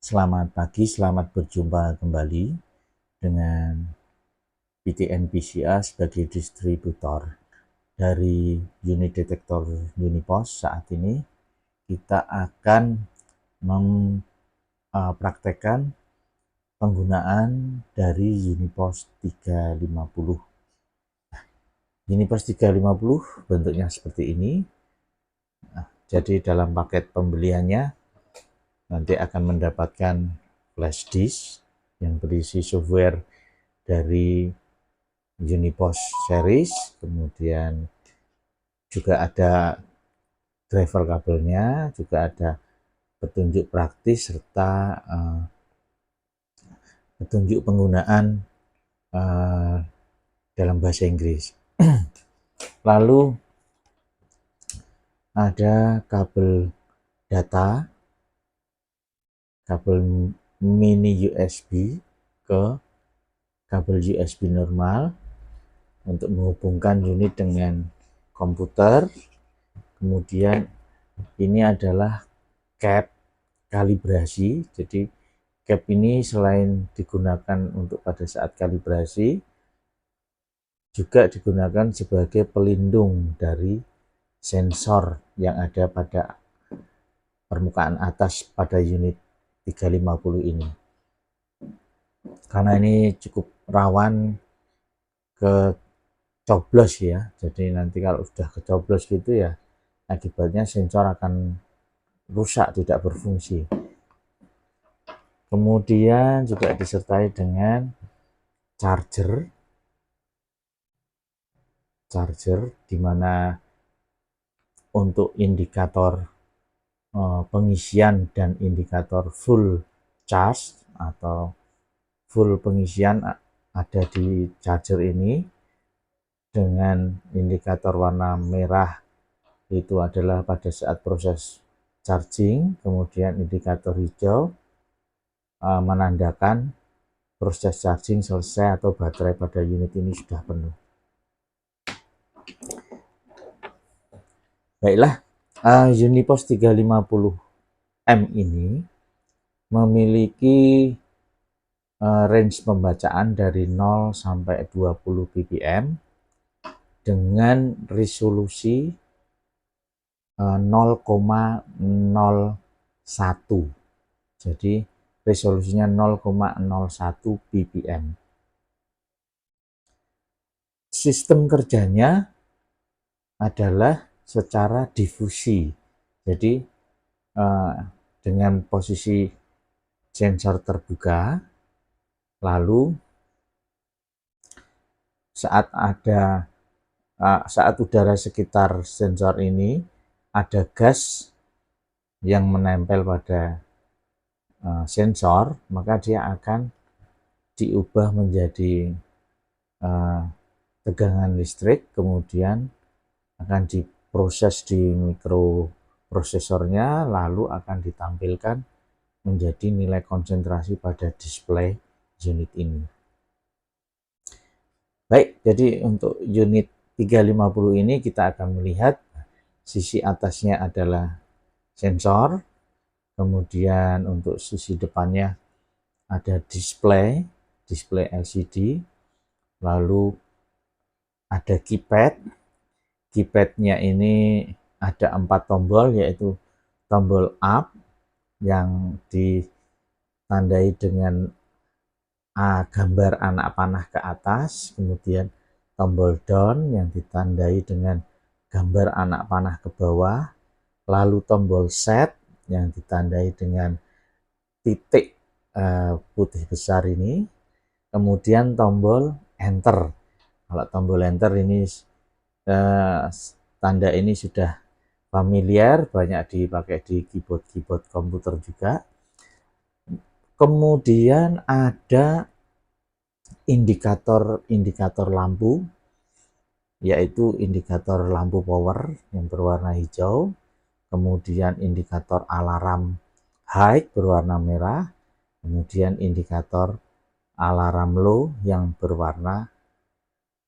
Selamat pagi, selamat berjumpa kembali dengan PTN PCA sebagai distributor dari unit detektor Unipos. Saat ini kita akan mempraktekkan penggunaan dari Unipos 350. Unipos 350 bentuknya seperti ini. Jadi dalam paket pembeliannya nanti akan mendapatkan flash disk yang berisi software dari Unipos series, kemudian juga ada driver kabelnya, juga ada petunjuk praktis serta petunjuk penggunaan dalam bahasa Inggris. Lalu ada kabel data, kabel mini USB ke kabel USB normal untuk menghubungkan unit dengan komputer. Kemudian ini adalah cap kalibrasi. Jadi cap ini selain digunakan untuk pada saat kalibrasi, juga digunakan sebagai pelindung dari sensor yang ada pada permukaan atas pada unit 350 ini. Karena ini cukup rawan ke coblos ya, jadi nanti kalau sudah kecoblos gitu ya, akibatnya sensor akan rusak, tidak berfungsi. Kemudian juga disertai dengan charger di mana untuk indikator pengisian dan indikator full charge atau full pengisian ada di charger ini, dengan indikator warna merah itu adalah pada saat proses charging, kemudian indikator hijau menandakan proses charging selesai atau baterai pada unit ini sudah penuh. Baiklah, Unipos 350M ini memiliki range pembacaan dari 0 sampai 20 ppm dengan resolusi 0,01. Jadi resolusinya 0,01 ppm. Sistem kerjanya adalah secara difusi. Jadi dengan posisi sensor terbuka, lalu saat udara sekitar sensor ini ada gas yang menempel pada sensor, maka dia akan diubah menjadi tegangan listrik, kemudian akan diproses di mikroprosesornya, lalu akan ditampilkan menjadi nilai konsentrasi pada display unit ini. Baik, jadi untuk unit 350 ini kita akan melihat sisi atasnya adalah sensor, kemudian untuk sisi depannya ada display LCD, lalu ada keypadnya ini ada 4 tombol, yaitu tombol up yang ditandai dengan gambar anak panah ke atas, kemudian tombol down yang ditandai dengan gambar anak panah ke bawah, lalu tombol set yang ditandai dengan titik putih besar ini, kemudian tombol enter. Kalau tombol enter ini tanda ini sudah familiar, banyak dipakai di keyboard komputer juga. Kemudian ada indikator lampu, yaitu indikator lampu power yang berwarna hijau, kemudian indikator alarm high berwarna merah, kemudian indikator alarm low yang berwarna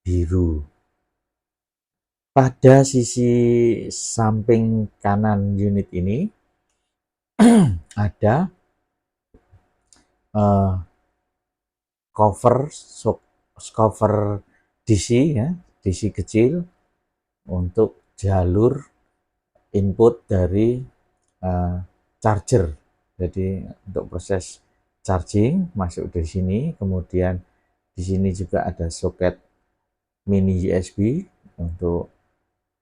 biru. Pada sisi samping kanan unit ini ada uh, cover DC ya, DC kecil untuk jalur input dari charger. Jadi untuk proses charging masuk dari sini, kemudian di sini juga ada soket mini USB untuk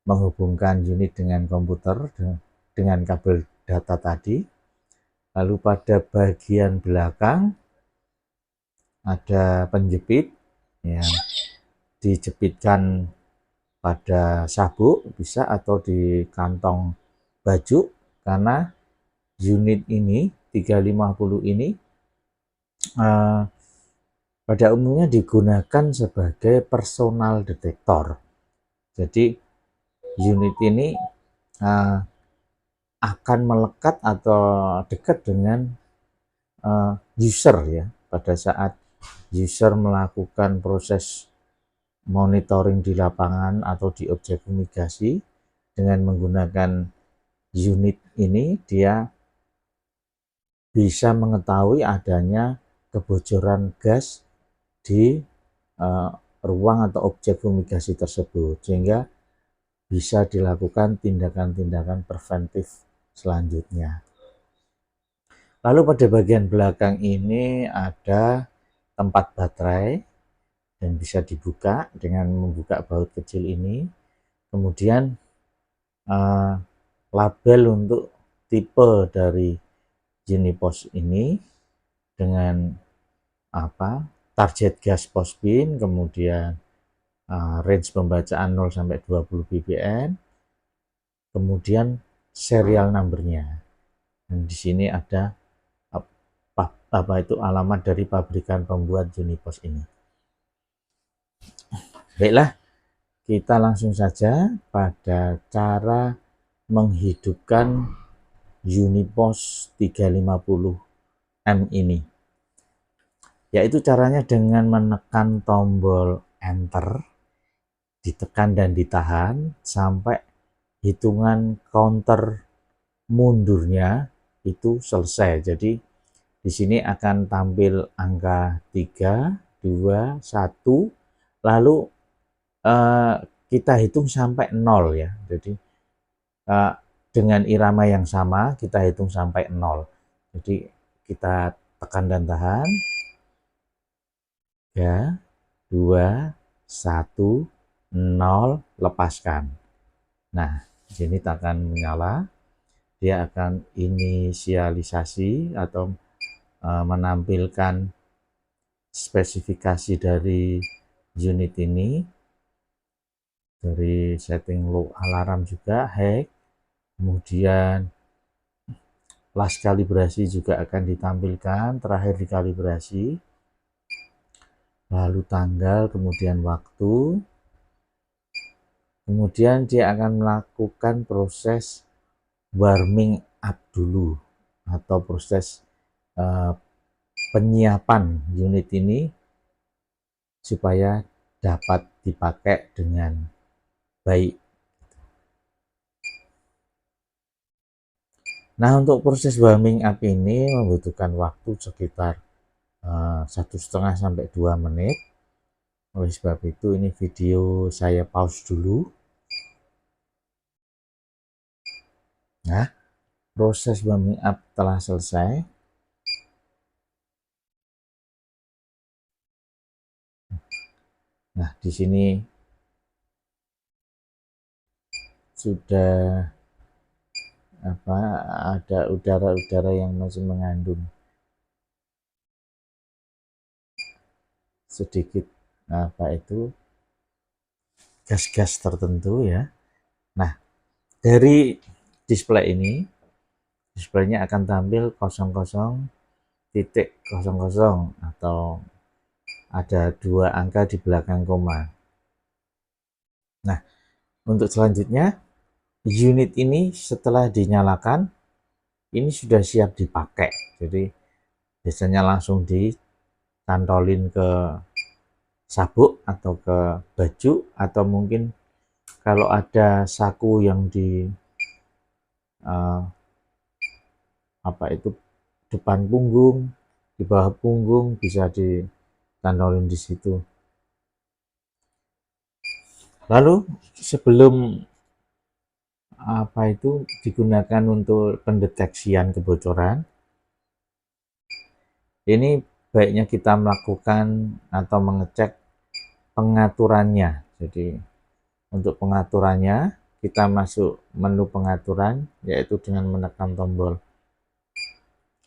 menghubungkan unit dengan komputer dengan kabel data tadi. Lalu pada bagian belakang ada penjepit yang dijepitkan pada sabuk bisa atau di kantong baju, karena unit ini 350 ini pada umumnya digunakan sebagai personal detektor. Jadi unit ini akan melekat atau dekat dengan user ya, pada saat user melakukan proses monitoring di lapangan atau di objek mitigasi dengan menggunakan unit ini, dia bisa mengetahui adanya kebocoran gas di ruang atau objek fumigasi tersebut, sehingga bisa dilakukan tindakan-tindakan preventif selanjutnya. Lalu pada bagian belakang ini ada tempat baterai dan bisa dibuka dengan membuka baut kecil ini. Kemudian label untuk tipe dari Unipos ini dengan target gas pospin, kemudian range pembacaan 0 sampai 20 ppm, kemudian serial numbernya. Dan di sini ada itu alamat dari pabrikan pembuat Unipos ini. Baiklah, kita langsung saja pada cara menghidupkan Unipos 350M ini. Yaitu caranya dengan menekan tombol enter, ditekan dan ditahan sampai hitungan counter mundurnya itu selesai. Jadi di sini akan tampil angka 3, 2, 1, lalu kita hitung sampai 0 ya. Jadi dengan irama yang sama kita hitung sampai 0. Jadi kita tekan dan tahan. 3, 2, 1, 0, lepaskan. Nah, di sini akan menyala. Dia akan inisialisasi atau menampilkan spesifikasi dari unit ini, dari setting low alarm juga, hack, kemudian last kalibrasi juga akan ditampilkan, terakhir dikalibrasi, lalu tanggal, kemudian waktu, kemudian dia akan melakukan proses warming up dulu atau proses penyiapan unit ini supaya dapat dipakai dengan baik. Nah, untuk proses warming up ini membutuhkan waktu sekitar 1,5 sampai 2 menit. Oleh sebab itu ini video saya pause dulu. Nah, proses warming up telah selesai. Nah, di sini sudah ada udara-udara yang masih mengandung sedikit gas-gas tertentu ya. Nah, dari display ini, displaynya akan tampil 00.00 atau ada 2 angka di belakang koma. Nah, untuk selanjutnya unit ini setelah dinyalakan ini sudah siap dipakai. Jadi biasanya langsung ditantolin ke sabuk atau ke baju, atau mungkin kalau ada saku yang di depan punggung, di bawah punggung bisa ditantolin di situ. Lalu sebelum itu digunakan untuk pendeteksian kebocoran, ini baiknya kita melakukan atau mengecek pengaturannya. Jadi untuk pengaturannya kita masuk menu pengaturan, yaitu dengan menekan tombol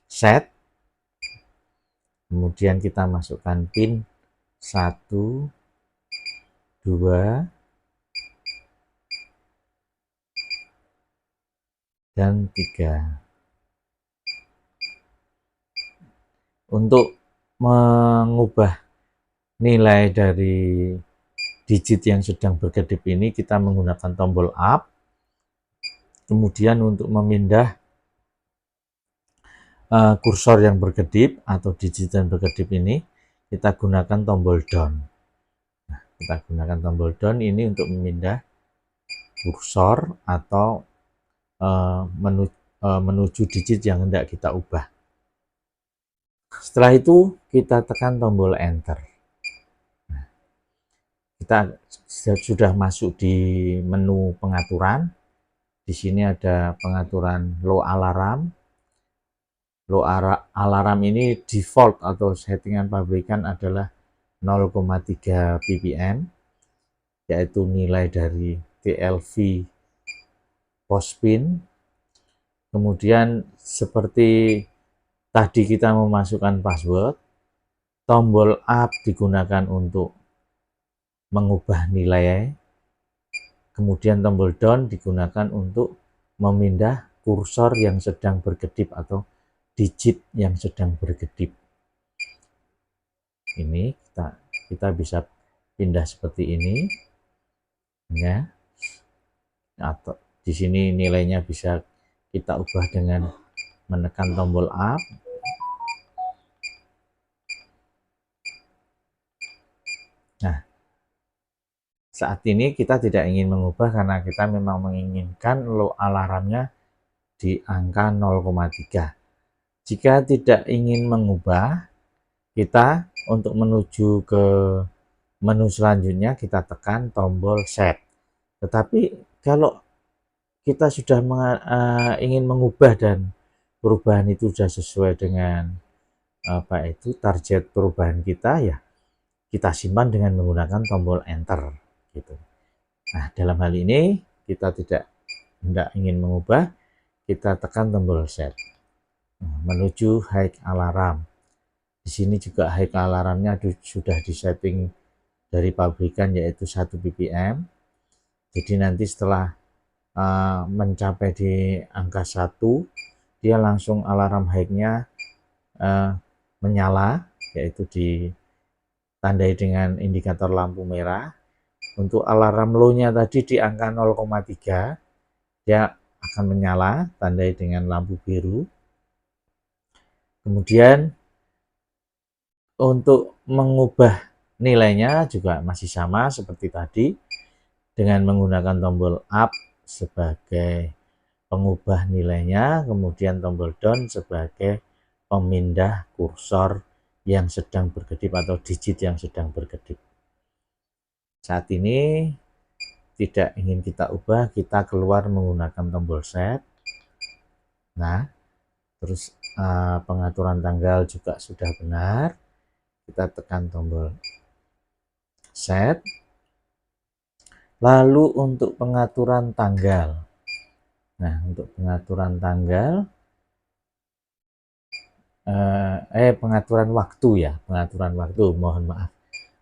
set, kemudian kita masukkan pin 1, 2, dan 3. Untuk mengubah nilai dari digit yang sedang berkedip ini, kita menggunakan tombol up. Kemudian untuk memindah kursor yang berkedip atau digit yang berkedip ini, kita gunakan tombol down. Nah, kita gunakan tombol down ini untuk memindah kursor atau menuju digit yang hendak kita ubah. Setelah itu kita tekan tombol enter. Nah, kita sudah masuk di menu pengaturan. Di sini ada pengaturan low alarm. Low alarm ini default atau settingan pabrikan adalah 0,3 ppm, yaitu nilai dari TLV postpin. Kemudian seperti tadi kita memasukkan password, tombol up digunakan untuk mengubah nilai, kemudian tombol down digunakan untuk memindah kursor yang sedang berkedip atau digit yang sedang berkedip. Ini kita bisa pindah seperti ini, ya. Atau di sini nilainya bisa kita ubah dengan menekan tombol up. Nah, saat ini kita tidak ingin mengubah karena kita memang menginginkan low alarmnya di angka 0,3. Jika tidak ingin mengubah, kita untuk menuju ke menu selanjutnya kita tekan tombol set. Tetapi kalau kita sudah ingin mengubah dan perubahan itu sudah sesuai dengan target perubahan kita, ya kita simpan dengan menggunakan tombol enter gitu. Nah, dalam hal ini kita tidak ingin mengubah, kita tekan tombol set. Menuju high alarm. Di sini juga high alarmnya sudah disetting dari pabrikan, yaitu 1 ppm. Jadi nanti setelah mencapai di angka 1, dia langsung alarm high-nya menyala, yaitu ditandai dengan indikator lampu merah. Untuk alarm low-nya tadi di angka 0,3, dia akan menyala, tandai dengan lampu biru. Kemudian untuk mengubah nilainya juga masih sama seperti tadi, dengan menggunakan tombol up sebagai pengubah nilainya, kemudian tombol down sebagai pemindah kursor yang sedang berkedip atau digit yang sedang berkedip. Saat ini tidak ingin kita ubah, kita keluar menggunakan tombol set. Nah, terus pengaturan tanggal juga sudah benar. Kita tekan tombol set. Lalu untuk pengaturan tanggal. Nah, untuk pengaturan tanggal, pengaturan waktu ya, pengaturan waktu, mohon maaf.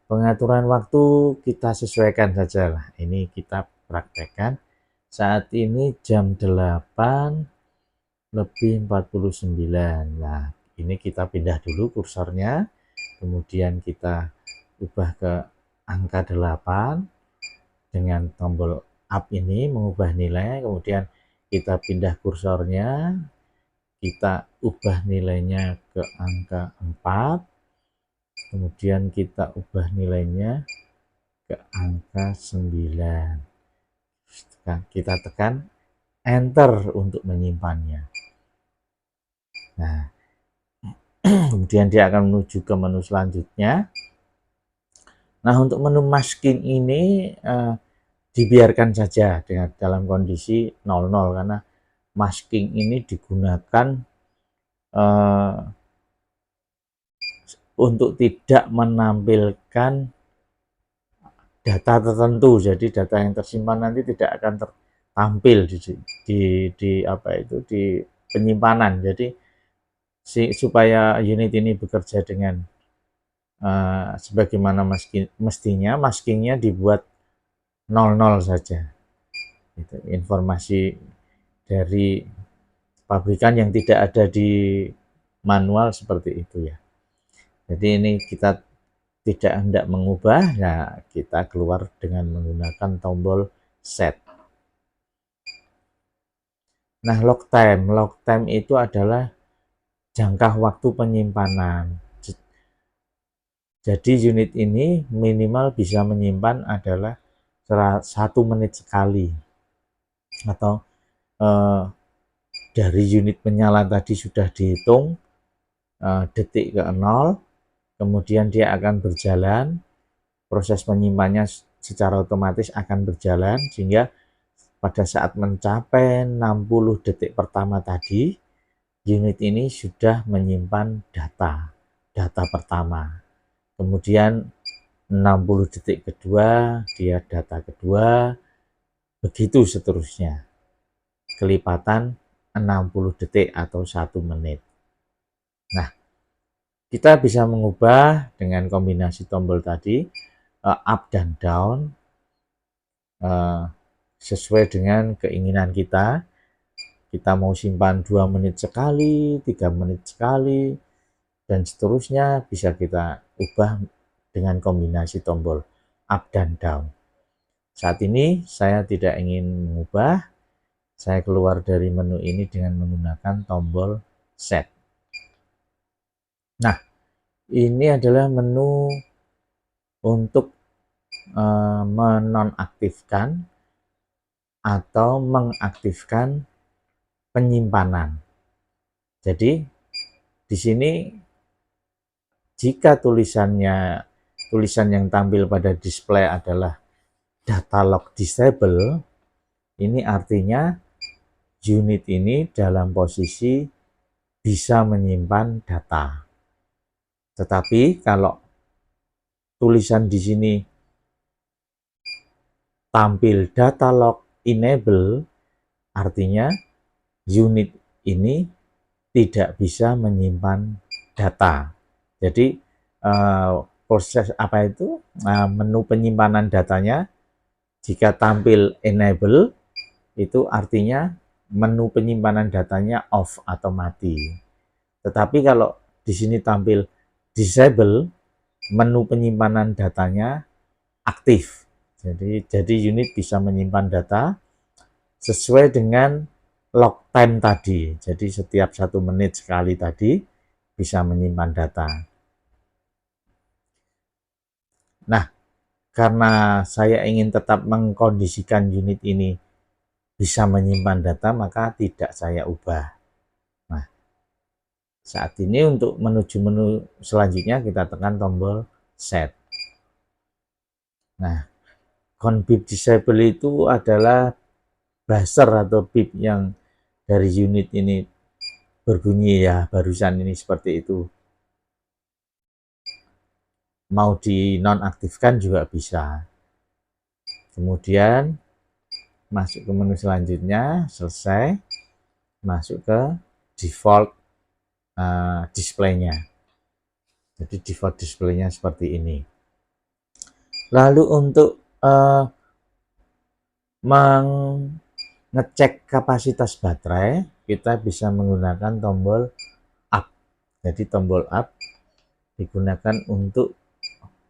Pengaturan waktu kita sesuaikan saja lah. Ini kita praktekkan. Saat ini jam 8:49. Nah, ini kita pindah dulu kursornya. Kemudian kita ubah ke angka 8 dengan tombol up ini, mengubah nilai. Kemudian kita pindah kursornya, kita ubah nilainya ke angka 4, kemudian kita ubah nilainya ke angka 9. Kita tekan enter untuk menyimpannya. Nah, Kemudian dia akan menuju ke menu selanjutnya. Nah, untuk menu masking ini dibiarkan saja dengan dalam kondisi 00 karena masking ini digunakan untuk tidak menampilkan data tertentu. Jadi data yang tersimpan nanti tidak akan tertampil di penyimpanan. Jadi supaya unit ini bekerja dengan sebagaimana mestinya, maskingnya dibuat 00 saja. Itu informasi dari pabrikan yang tidak ada di manual seperti itu ya. Jadi ini kita tidak hendak mengubah, nah kita keluar dengan menggunakan tombol set. Nah, lock time itu adalah jangka waktu penyimpanan. Jadi unit ini minimal bisa menyimpan adalah 1 menit sekali, atau dari unit menyala tadi sudah dihitung detik ke 0, kemudian dia akan berjalan, proses penyimpanannya secara otomatis akan berjalan, sehingga pada saat mencapai 60 detik pertama tadi, unit ini sudah menyimpan data pertama. Kemudian 60 detik kedua, dia data kedua, begitu seterusnya. Kelipatan 60 detik atau 1 menit. Nah, kita bisa mengubah dengan kombinasi tombol tadi, up dan down, sesuai dengan keinginan kita. Kita mau simpan 2 menit sekali, 3 menit sekali, dan seterusnya bisa kita ubah dengan kombinasi tombol up dan down. Saat ini saya tidak ingin mengubah, saya keluar dari menu ini dengan menggunakan tombol set. Nah, ini adalah menu untuk menonaktifkan atau mengaktifkan penyimpanan. Jadi di sini jika tulisan yang tampil pada display adalah data log disable, ini artinya unit ini dalam posisi bisa menyimpan data. Tetapi kalau tulisan di sini tampil data log enable, artinya unit ini tidak bisa menyimpan data. Jadi proses menu penyimpanan datanya jika tampil enable, itu artinya menu penyimpanan datanya off atau mati. Tetapi kalau di sini tampil disable, menu penyimpanan datanya aktif. Jadi unit bisa menyimpan data sesuai dengan log time tadi. Jadi setiap 1 menit sekali tadi bisa menyimpan data. Nah, karena saya ingin tetap mengkondisikan unit ini bisa menyimpan data, maka tidak saya ubah. Nah, saat ini untuk menuju menu selanjutnya kita tekan tombol set. Nah, config disable itu adalah buzzer atau bip yang dari unit ini berbunyi ya, barusan ini seperti itu. Mau dinonaktifkan juga bisa. Kemudian masuk ke menu selanjutnya, selesai, masuk ke default display-nya. Jadi default display-nya seperti ini. Lalu untuk mengecek kapasitas baterai, kita bisa menggunakan tombol up. Jadi tombol up digunakan untuk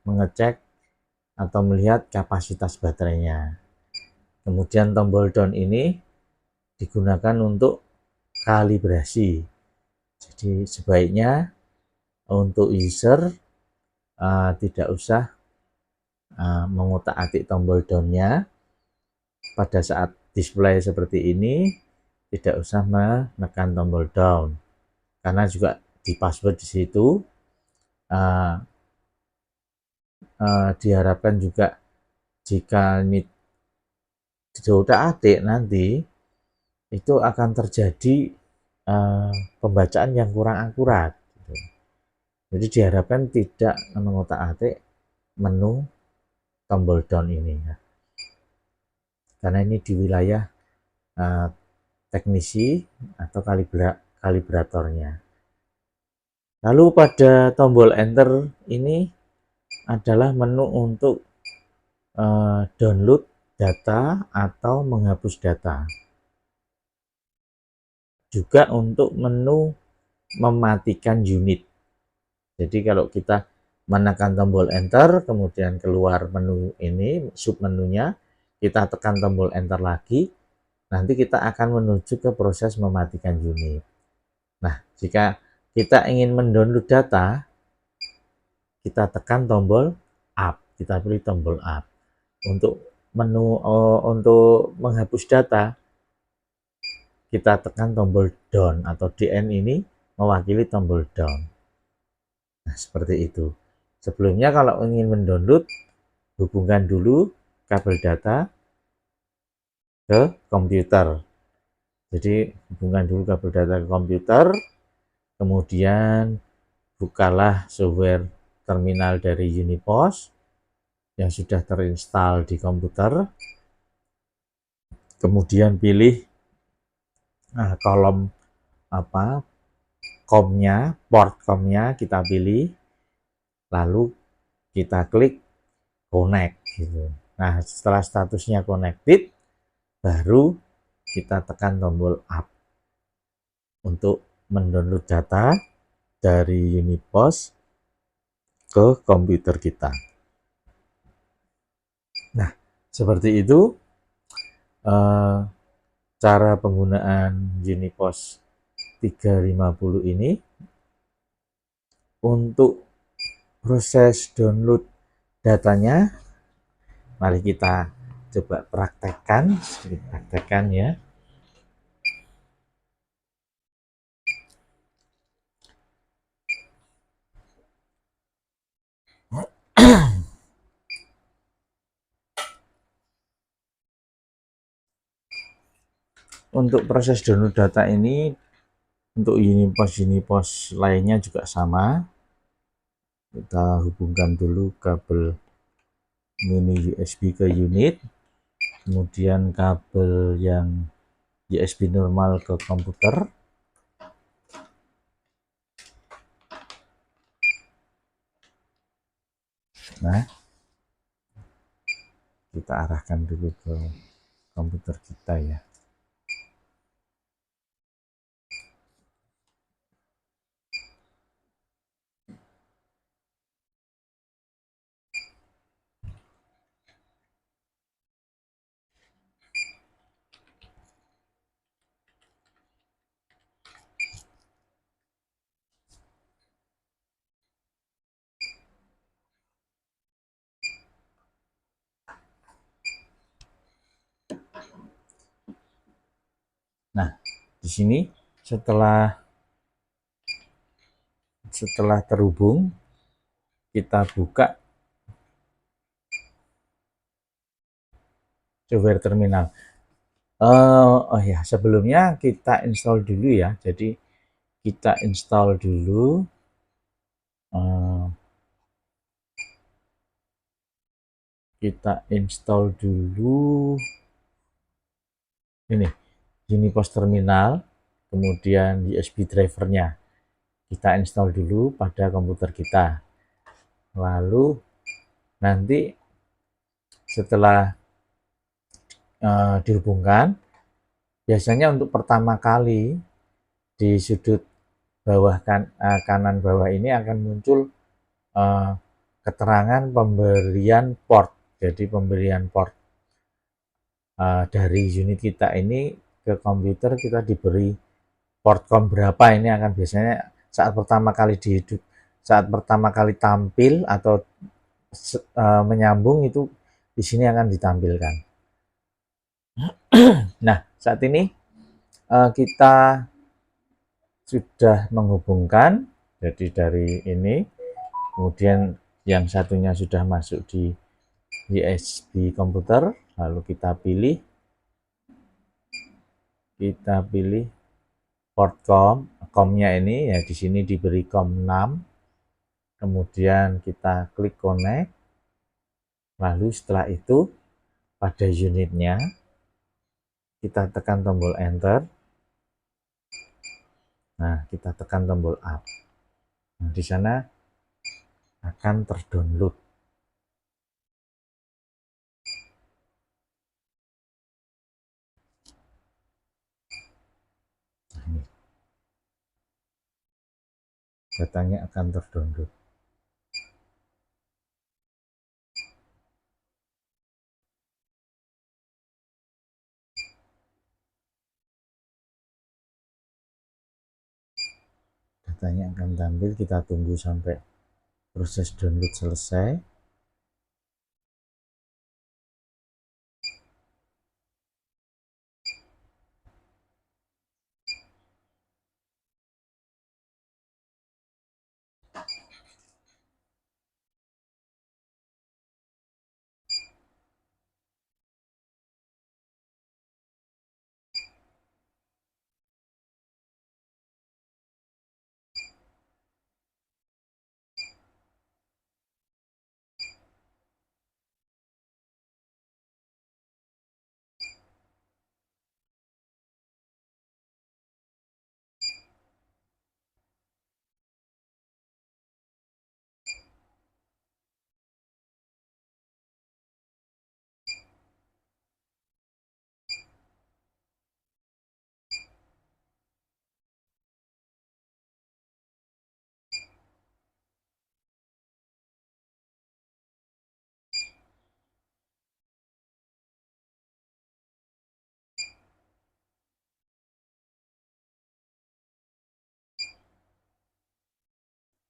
mengecek atau melihat kapasitas baterainya. Kemudian tombol down ini digunakan untuk kalibrasi. Jadi sebaiknya untuk user tidak usah mengutak-atik tombol down-nya. Pada saat display seperti ini tidak usah menekan tombol down, karena juga di password di situ. Diharapkan juga jika ini sudah adik nanti itu akan terjadi pembacaan yang kurang akurat gitu. Jadi diharapkan tidak mengotak-atik menu tombol down ini ya. Karena ini di wilayah teknisi atau kalibratornya. Lalu pada tombol enter ini adalah menu untuk download data atau menghapus data. Juga untuk menu mematikan unit. Jadi kalau kita menekan tombol enter, kemudian keluar menu ini, submenunya, kita tekan tombol enter lagi, nanti kita akan menuju ke proses mematikan unit. Nah, jika kita ingin mendownload data, kita tekan tombol up, kita pilih tombol up. Untuk menu untuk menghapus data, kita tekan tombol down atau DN ini mewakili tombol down. Nah, seperti itu. Sebelumnya kalau ingin mendownload, hubungkan dulu kabel data ke komputer. Jadi hubungkan dulu kabel data ke komputer, kemudian bukalah software terminal dari Unipos yang sudah terinstall di komputer. Kemudian pilih kolom COM-nya, port COM-nya kita pilih, lalu kita klik connect gitu. Nah, setelah statusnya connected, baru kita tekan tombol up untuk mendownload data dari Unipos ke komputer kita. Nah, seperti itu cara penggunaan Unipos 350 ini. Untuk proses download datanya, mari kita coba praktekkan ya. Untuk proses download data ini, untuk Unipos lainnya juga sama. Kita hubungkan dulu kabel mini USB ke unit, kemudian kabel yang USB normal ke komputer. Nah, kita arahkan dulu ke komputer kita ya. Nah, di sini setelah terhubung, kita buka software terminal. Oh ya, sebelumnya kita install dulu ya. Jadi kita install dulu ini Unipos terminal, kemudian USB drivernya kita install dulu pada komputer kita. Lalu nanti setelah dihubungkan, biasanya untuk pertama kali di sudut bawah kanan bawah ini akan muncul keterangan pemberian port. Jadi pemberian port dari unit kita ini ke komputer, kita diberi port COM berapa, ini akan biasanya saat pertama kali tampil atau menyambung itu di sini akan ditampilkan. Nah, saat ini kita sudah menghubungkan, jadi dari ini, kemudian yang satunya sudah masuk di USB komputer, lalu kita pilih port COM-nya ini, ya di sini diberi COM 6, kemudian kita klik connect, lalu setelah itu pada unitnya kita tekan tombol enter. Nah, kita tekan tombol up. Nah, di sana akan terdownload. Nah, ini datanya akan terdownload. Datanya akan tampil, kita tunggu sampai proses download selesai.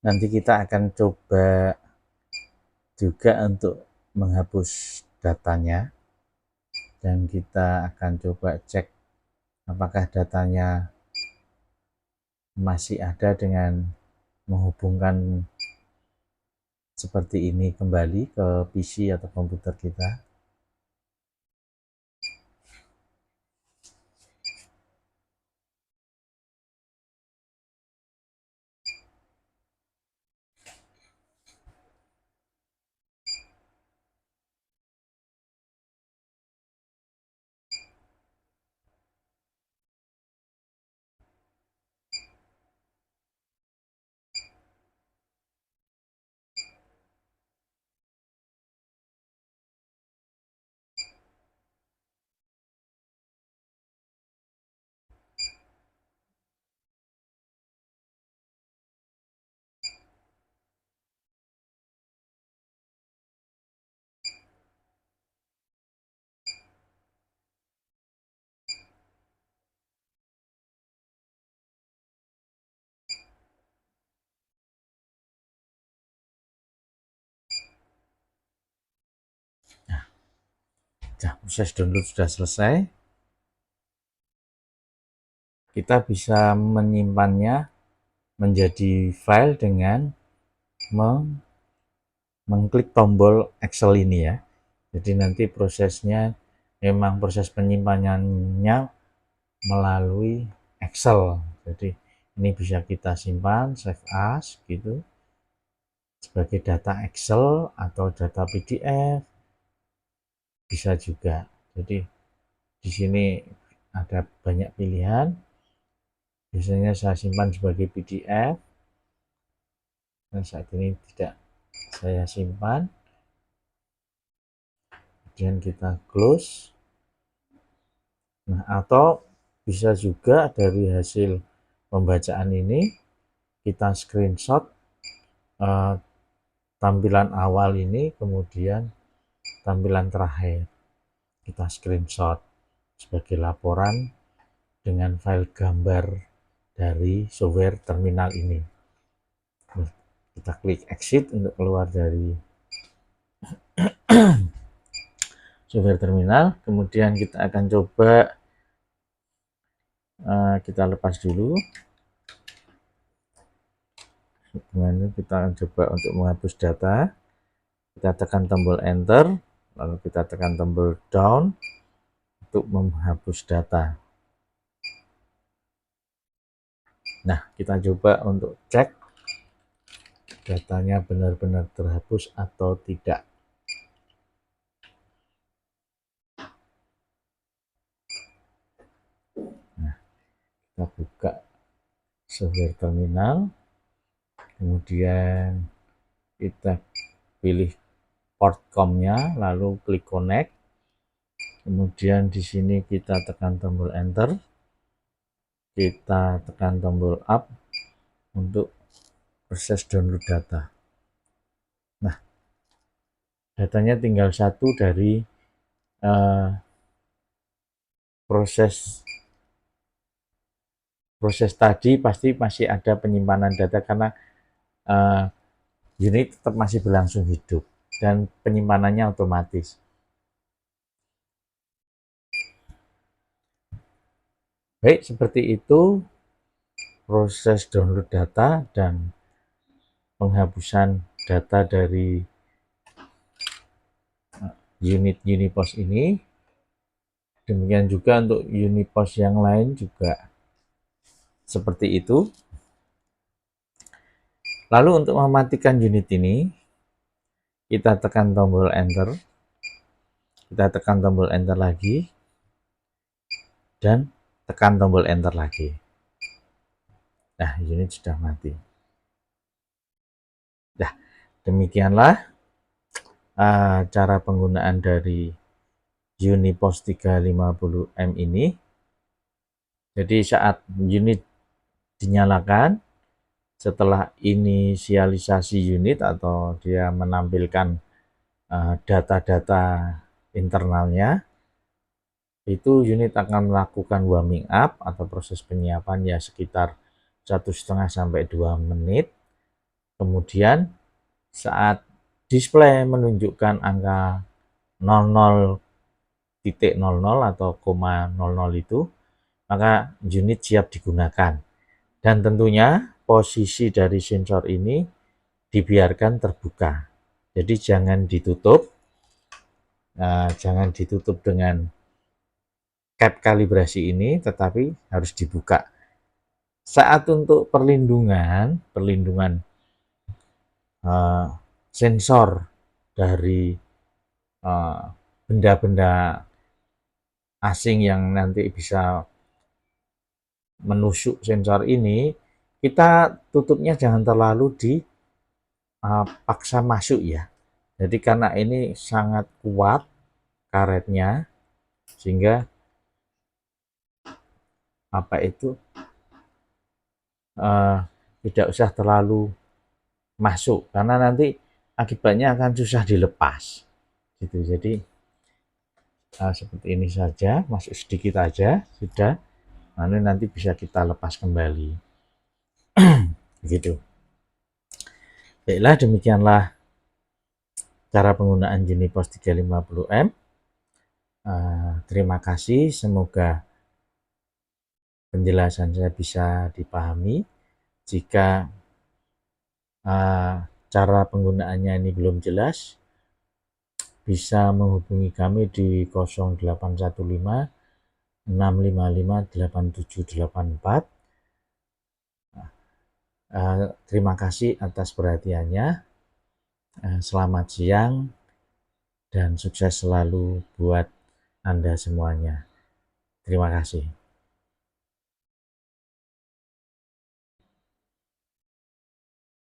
Nanti kita akan coba juga untuk menghapus datanya, dan kita akan coba cek apakah datanya masih ada dengan menghubungkan seperti ini kembali ke PC atau komputer kita. Nah, proses download sudah selesai. Kita bisa menyimpannya menjadi file dengan mengklik tombol Excel ini ya. Jadi nanti prosesnya memang proses penyimpanannya melalui Excel. Jadi ini bisa kita simpan, save as gitu, sebagai data Excel atau data PDF bisa juga. Jadi di sini ada banyak pilihan. Biasanya saya simpan sebagai PDF, dan saat ini tidak saya simpan. Kemudian kita close. Nah, atau bisa juga dari hasil pembacaan ini kita screenshot tampilan awal ini, kemudian tampilan terakhir kita screenshot sebagai laporan dengan file gambar dari software terminal ini. Kita klik exit untuk keluar dari software terminal. Kemudian kita akan coba kita lepas dulu. Hubungannya kita akan coba untuk menghapus data. Kita tekan tombol enter, lalu kita tekan tombol down untuk menghapus data. Nah, kita coba untuk cek datanya benar-benar terhapus atau tidak. Nah, kita buka software terminal, kemudian kita pilih port com-nya, lalu klik connect. Kemudian di sini kita tekan tombol enter, kita tekan tombol up untuk proses download data. Nah, datanya tinggal satu dari proses tadi, pasti masih ada penyimpanan data karena unit tetap masih berlangsung hidup dan penyimpanannya otomatis. Baik, seperti itu proses download data dan penghapusan data dari unit Unipos ini. Demikian juga untuk Unipos yang lain juga seperti itu. Lalu untuk mematikan unit ini, kita tekan tombol enter, kita tekan tombol enter lagi, dan tekan tombol enter lagi. Nah, unit sudah mati. Nah, demikianlah cara penggunaan dari Unipos 350M ini. Jadi saat unit dinyalakan, setelah inisialisasi unit atau dia menampilkan data-data internalnya, itu unit akan melakukan warming up atau proses penyiapan ya sekitar 1,5 sampai 2 menit. Kemudian saat display menunjukkan angka 00.00 atau 00 itu, maka unit siap digunakan. Dan tentunya posisi dari sensor ini dibiarkan terbuka. Jadi jangan ditutup, dengan cap kalibrasi ini, tetapi harus dibuka. Saat untuk perlindungan sensor dari benda-benda asing yang nanti bisa menusuk sensor ini, kita tutupnya jangan terlalu dipaksa masuk ya. Jadi karena ini sangat kuat karetnya, sehingga tidak usah terlalu masuk karena nanti akibatnya akan susah dilepas gitu. Jadi seperti ini saja, masuk sedikit aja sudah, lalu nanti bisa kita lepas kembali gitu. Baiklah, demikianlah cara penggunaan Unipos 350M. Terima kasih, semoga penjelasan saya bisa dipahami. Jika cara penggunaannya ini belum jelas, bisa menghubungi kami di 0815 655 8784. Terima kasih atas perhatiannya. Selamat siang dan sukses selalu buat Anda semuanya. Terima kasih.